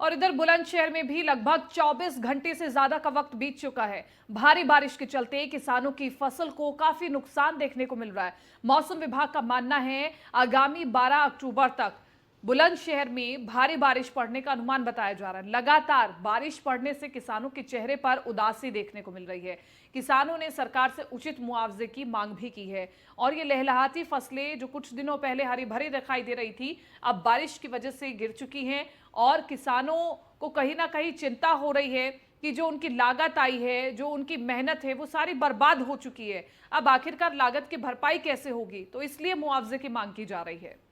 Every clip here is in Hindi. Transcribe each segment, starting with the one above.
और इधर बुलंदशहर में भी लगभग 24 घंटे से ज्यादा का वक्त बीत चुका है। भारी बारिश के चलते किसानों की फसल को काफी नुकसान देखने को मिल रहा है। मौसम विभाग का मानना है आगामी 12 अक्टूबर तक बुलंदशहर में भारी बारिश पड़ने का अनुमान बताया जा रहा है। लगातार बारिश पड़ने से किसानों के चेहरे पर उदासी देखने को मिल रही है। किसानों ने सरकार से उचित मुआवजे की मांग भी की है और ये लहलहाती फसलें जो कुछ दिनों पहले हरी भरी दिखाई दे रही थी, अब बारिश की वजह से गिर चुकी हैं और किसानों को कहीं ना कहीं चिंता हो रही है कि जो उनकी लागत आई है, जो उनकी मेहनत है, वो सारी बर्बाद हो चुकी है। अब आखिरकार लागत की भरपाई कैसे होगी, तो इसलिए मुआवजे की मांग की जा रही है।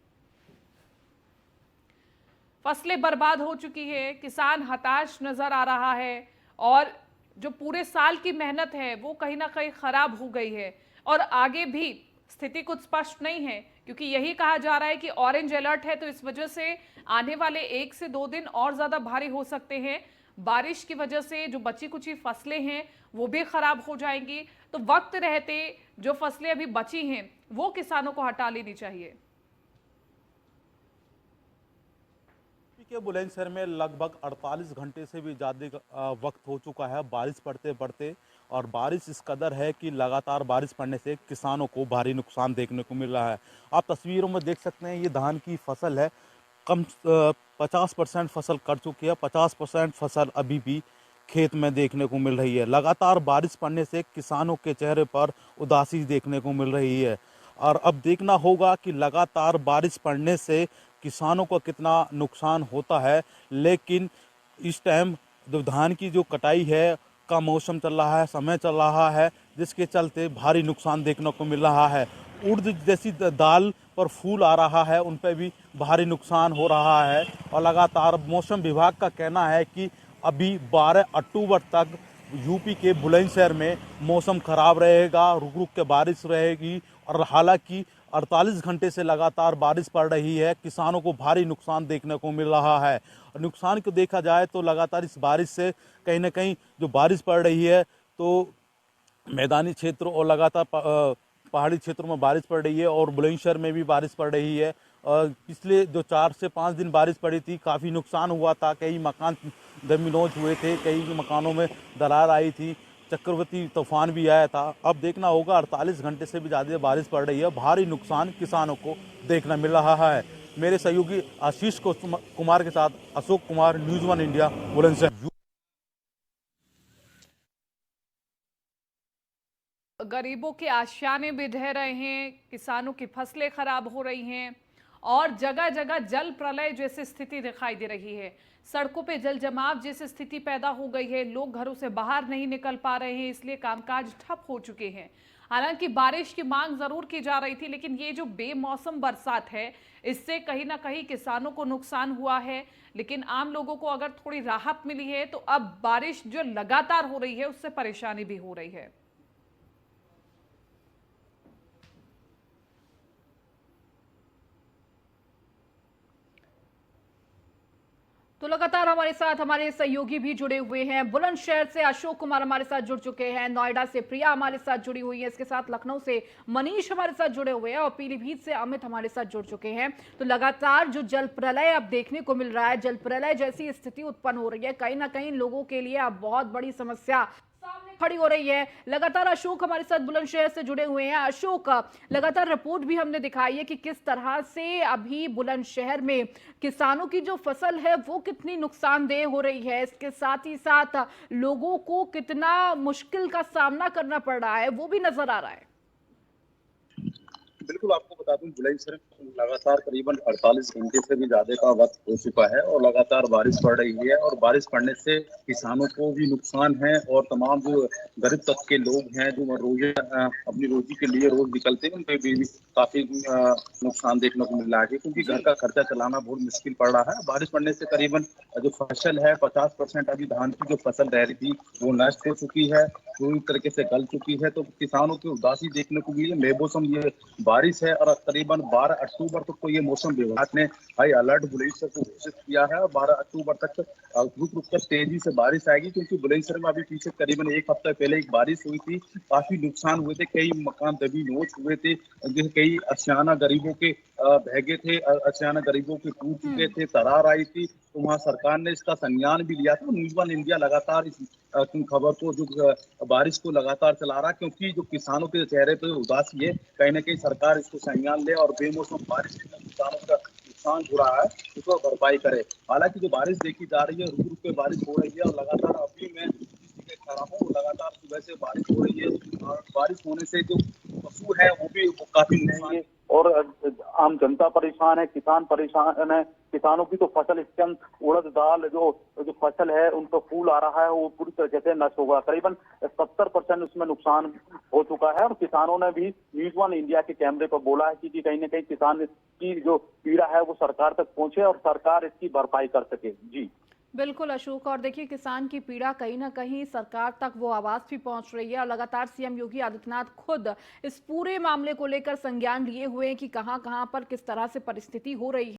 फसलें बर्बाद हो चुकी है, किसान हताश नजर आ रहा है और जो पूरे साल की मेहनत है वो कहीं ना कहीं खराब हो गई है और आगे भी स्थिति कुछ स्पष्ट नहीं है, क्योंकि यही कहा जा रहा है कि ऑरेंज अलर्ट है, तो इस वजह से आने वाले 1 से 2 दिन और ज्यादा भारी हो सकते हैं। बारिश की वजह से जो बची कुची फसलें हैं वो भी खराब हो जाएंगी, तो वक्त रहते जो फसलें अभी बची हैं वो किसानों को हटा लेनी चाहिए। के बुलंदशहर में लगभग 48 घंटे से भी ज़्यादा वक्त हो चुका है बारिश पड़ते पड़ते। और बारिश इस कदर है कि लगातार बारिश पड़ने से किसानों को भारी नुकसान देखने को मिल रहा है। आप तस्वीरों में देख सकते हैं, ये धान की फसल है। कम 50% फसल कट चुकी है, 50% फसल अभी भी खेत में देखने को मिल रही है। लगातार बारिश पड़ने से किसानों के चेहरे पर उदासी देखने को मिल रही है। और अब देखना होगा कि लगातार बारिश पड़ने से किसानों को कितना नुकसान होता है। लेकिन इस टाइम जो धान की जो कटाई है का मौसम चल रहा है, समय चल रहा है, जिसके चलते भारी नुकसान देखने को मिल रहा है। उड़द जैसी दाल पर फूल आ रहा है, उन पर भी भारी नुकसान हो रहा है। और लगातार मौसम विभाग का कहना है कि अभी 12 अक्टूबर तक यूपी के बुलंदशहर में मौसम खराब रहेगा, रुक रुक के बारिश रहेगी। और हालांकि 48 घंटे से लगातार बारिश पड़ रही है, किसानों को भारी नुकसान देखने को मिल रहा है। और नुकसान को देखा जाए तो लगातार इस बारिश से कहीं ना कहीं जो बारिश पड़ रही है तो मैदानी क्षेत्रों और लगातार पहाड़ी क्षेत्रों में बारिश पड़ रही है और बुलंदशहर में भी बारिश पड़ रही है। और पिछले जो 4 से 5 दिन बारिश पड़ी थी, काफ़ी नुकसान हुआ था। कई मकान जमीनोज हुए थे, कई मकानों में दरार आई थी, चक्रवाती तूफान भी आया था। अब देखना होगा, 48 घंटे से भी ज़्यादा बारिश पड़ रही है, भारी नुकसान किसानों को देखना मिल रहा है। मेरे सहयोगी आशीष कुमार के साथ अशोक कुमार, न्यूज़ 1 इंडिया, बुलंदशहर। गरीबों के आशियाने भी ढह रहे हैं, किसानों की फसलें खराब हो रही हैं और जगह जगह जल प्रलय जैसी स्थिति दिखाई दे रही है। सड़कों पे जल जमाव जैसी स्थिति पैदा हो गई है, लोग घरों से बाहर नहीं निकल पा रहे हैं, इसलिए कामकाज ठप हो चुके हैं। हालांकि बारिश की मांग जरूर की जा रही थी, लेकिन ये जो बेमौसम बरसात है इससे कहीं ना कहीं किसानों को नुकसान हुआ है। लेकिन आम लोगों को अगर थोड़ी राहत मिली है, तो अब बारिश जो लगातार हो रही है उससे परेशानी भी हो रही है। तो लगातार हमारे साथ हमारे सहयोगी भी जुड़े हुए हैं। बुलंदशहर से अशोक कुमार हमारे साथ जुड़ चुके हैं, नोएडा से प्रिया हमारे साथ जुड़ी हुई है, इसके साथ लखनऊ से मनीष हमारे साथ जुड़े हुए हैं और पीलीभीत से अमित हमारे साथ जुड़ चुके हैं। तो लगातार जो जल प्रलय अब देखने को मिल रहा है, जल प्रलय जैसी स्थिति उत्पन्न हो रही है, कहीं ना कहीं लोगों के लिए अब बहुत बड़ी समस्या सामने खड़ी हो रही है। लगातार अशोक हमारे साथ बुलंदशहर से जुड़े हुए हैं। अशोक, लगातार रिपोर्ट भी हमने दिखाई है कि किस तरह से अभी बुलंदशहर में किसानों की जो फसल है वो कितनी नुकसानदेह हो रही है, इसके साथ ही साथ लोगों को कितना मुश्किल का सामना करना पड़ रहा है वो भी नजर आ रहा है। बिल्कुल, आपको बता दूं, बुलंदशहर में लगातार करीबन 48 घंटे से भी ज्यादा का वक्त हो चुका है और लगातार बारिश पड़ रही है। और बारिश पड़ने से किसानों को भी नुकसान है और तमाम जो गरीब तबके के लोग हैं जो रोज अपनी रोजी के लिए रोज निकलते हैं, उन पे भी काफी नुकसान देखने को मिल रहा है, क्योंकि घर का खर्चा चलाना बहुत मुश्किल पड़ रहा है। बारिश पड़ने से करीबन जो फसल है 50% अभी धान की जो फसल रह रही थी वो नष्ट हो चुकी है, पूरी तरीके से गल चुकी है। तो किसानों की उदासी देखने को मिली है। बेमौसम ये बारिश है और करीबन 12 अक्टूबर तक तो ये मौसम विभाग ने हाई अलर्ट बुलंदशहर को घोषित किया है और 12 अक्टूबर तक रुक रुक कर तेजी से बारिश आएगी, क्योंकि बुलंदशहर में अभी पीछे करीबन एक हफ्ते पहले एक बारिश हुई थी, काफी नुकसान हुए थे, कई मकान तभी नोच हुए थे, कई अशियाना गरीबों के भगे थे, अशियाना गरीबों के टूट चुके थे, दरार आई थी, तो वहाँ सरकार ने इसका संज्ञान भी लिया था। न्यूज़ वन इंडिया लगातार इस खबर को जो बारिश को लगातार चला रहा, क्योंकि जो किसानों के चेहरे पर उदासी है, कहीं ना कहीं सरकार इसको संज्ञान ले और बेमौसम बारिश से किसानों का नुकसान हो रहा है उसको भरपाई करे। हालांकि जो बारिश देखी जा रही है, रुक रुक के बारिश हो रही है और लगातार अभी मैं जिस जगह खड़ा हूँ लगातार सुबह से बारिश हो रही है और बारिश होने से जो पशु है वो भी काफी नुकसान और आम जनता परेशान है, किसान परेशान है। किसानों की तो फसल इस टाइम उड़द दाल जो जो फसल है उनका फूल आ रहा है वो पूरी तरीके से नष्ट होगा। करीबन 70% उसमें नुकसान हो चुका है और किसानों ने भी न्यूज़ वन इंडिया के कैमरे पर बोला है कि कहीं ना कहीं किसान की जो पीड़ा है वो सरकार तक पहुंचे और सरकार इसकी भरपाई कर सके। जी बिल्कुल अशोक, और देखिए किसान की पीड़ा कहीं ना कहीं सरकार तक वो आवाज भी पहुंच रही है और लगातार सीएम योगी आदित्यनाथ खुद इस पूरे मामले को लेकर संज्ञान लिए हुए हैं कि कहां कहां पर किस तरह से परिस्थिति हो रही है।